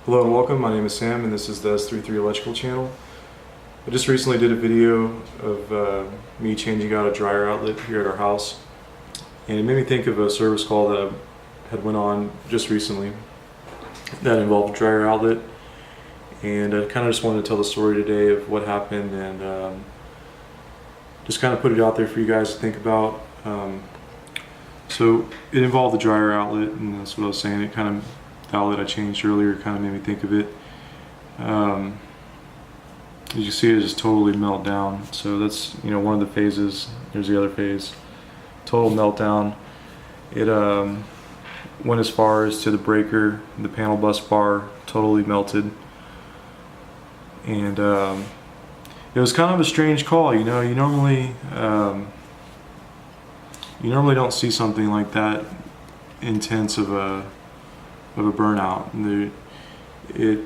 Hello and welcome, my name is Sam and this is the S33 Electrical channel. I just recently did a video of me changing out a dryer outlet here at our house, and it made me think of a service call that I had went on just recently that involved a dryer outlet, and I kind of just wanted to tell the story today of what happened and just kind of put it out there for you guys to think about. So it involved the dryer outlet, and that's what I was saying. It kind of, the outlet I changed earlier kind of made me think of it. As you see, it just totally melt down. So that's, one of the phases. Here's the other phase. Total meltdown. It went as far as to the breaker, the panel bus bar, totally melted. And it was kind of a strange call. You normally don't see something like that intense of a burnout. It's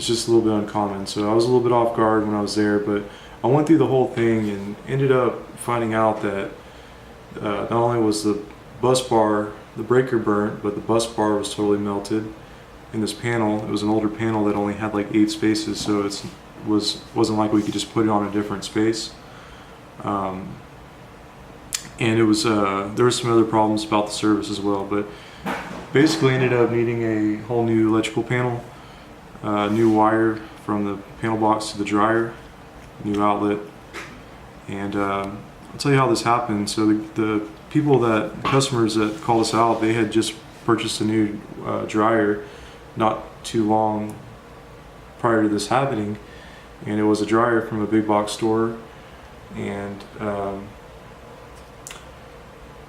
just a little bit uncommon. So I was a little bit off guard when I was there, but I went through the whole thing and ended up finding out that not only was the bus bar, the breaker burnt, but the bus bar was totally melted in this panel. It was an older panel that only had like 8 spaces, so it wasn't like we could just put it on a different space. And it was there were some other problems about the service as well, but basically ended up needing a whole new electrical panel, new wire from the panel box to the dryer, new outlet, and I'll tell you how this happened. So the customers that called us out, they had just purchased a new dryer not too long prior to this happening, and it was a dryer from a big box store, and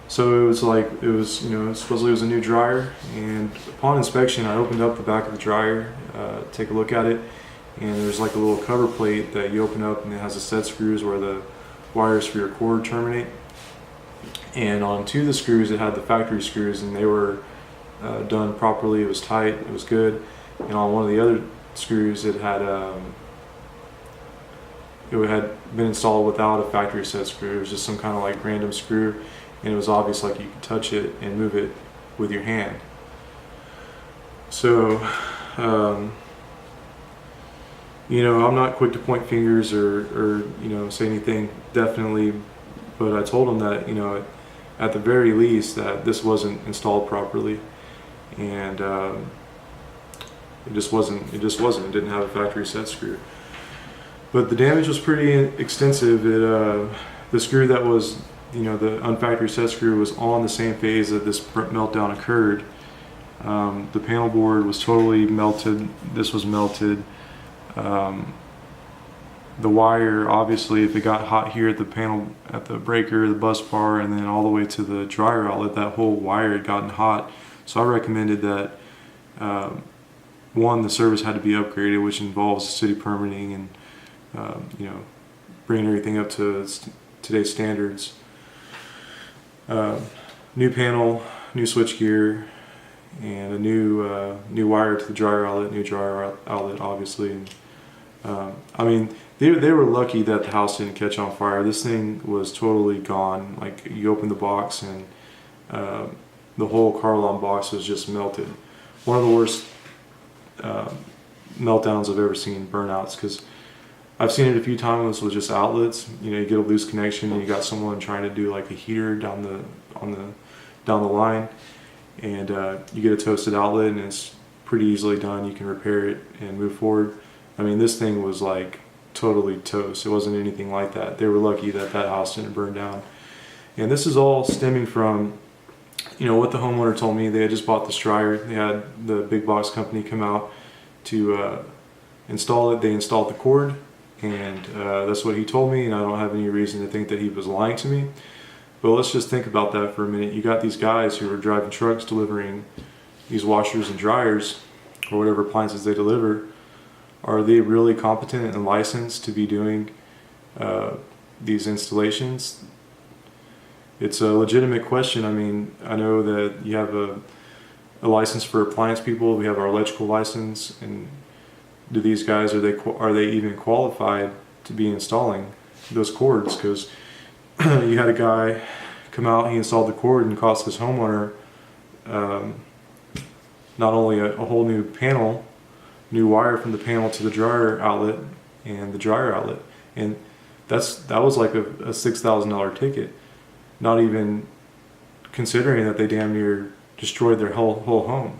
so supposedly it was a new dryer, and upon inspection I opened up the back of the dryer, take a look at it, and there's like a little cover plate that you open up, and it has a set screws where the wires for your cord terminate, and on 2 of the screws it had the factory screws, and they were done properly. It was tight, it was good. And on one of the other screws it had been installed without a factory set screw. It was just some kind of like random screw, and it was obvious like you could touch it and move it with your hand. So I'm not quick to point fingers or say anything definitely, but I told them that at the very least that this wasn't installed properly, and it just wasn't. It didn't have a factory set screw. But the damage was pretty extensive. The screw that was, the unfactory set screw was on the same phase that this meltdown occurred. The panel board was totally melted. This was melted. The wire, obviously, if it got hot here at the breaker, the bus bar, and then all the way to the dryer outlet, that whole wire had gotten hot. So I recommended that one, the service had to be upgraded, which involves city permitting and bringing everything up to today's standards. New panel, new switch gear, and a new wire to the dryer outlet, new dryer outlet, obviously. And, they were lucky that the house didn't catch on fire. This thing was totally gone. Like, you open the box and the whole Carlon box was just melted. One of the worst meltdowns I've ever seen, burnouts, because I've seen it a few times with just outlets. You get a loose connection and you got someone trying to do like a heater down the line, and you get a toasted outlet, and it's pretty easily done. You can repair it and move forward. This thing was like totally toast. It wasn't anything like that. They were lucky that house didn't burn down. And this is all stemming from what the homeowner told me. They had just bought this dryer. They had the big box company come out to install it. They installed the cord, and that's what he told me, and I don't have any reason to think that he was lying to me. But let's just think about that for a minute. You got these guys who are driving trucks delivering these washers and dryers, or whatever appliances they deliver. Are they really competent and licensed to be doing these installations? It's a legitimate question. I know that you have a license for appliance people. We have our electrical license, and do these guys, are they even qualified to be installing those cords? Because you had a guy come out, he installed the cord and cost his homeowner not only a whole new panel, new wire from the panel to the dryer outlet and the dryer outlet, and that was like a $6,000 ticket, not even considering that they damn near destroyed their whole home.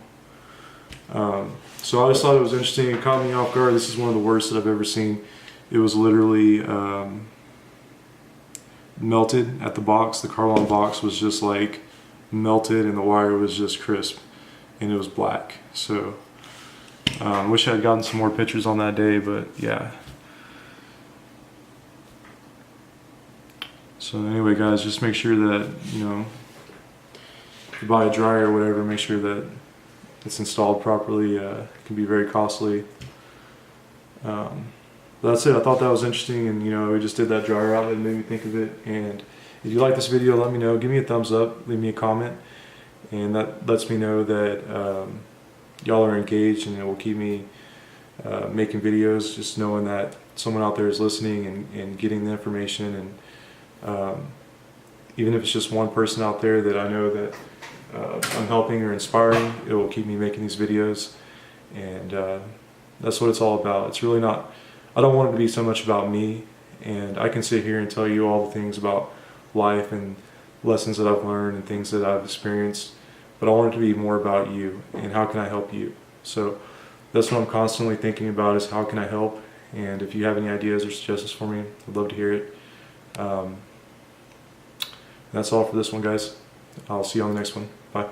So I just thought it was interesting. It caught me off guard. This is one of the worst that I've ever seen. It was literally melted at the box. The Carlon box was just like melted, and the wire was just crisp, and it was black. So wish I had gotten some more pictures on that day, but yeah. So anyway, guys, just make sure that, you know, if you buy a dryer or whatever, make sure that it's installed properly. It can be very costly. But that's it. I thought that was interesting, and you know, we just did that dryer outlet and made me think of it. And if you like this video, let me know. Give me a thumbs up, leave me a comment, and that lets me know that y'all are engaged, and it will keep me making videos, just knowing that someone out there is listening and getting the information. And even if it's just one person out there that I know that I'm helping or inspiring, it will keep me making these videos. And that's what it's all about. It's really not, I don't want it to be so much about me, and I can sit here and tell you all the things about life and lessons that I've learned and things that I've experienced, but I want it to be more about you and how can I help you. So that's what I'm constantly thinking about, is how can I help. And if you have any ideas or suggestions for me, I'd love to hear it. That's all for this one, guys. I'll see you on the next one. Bye.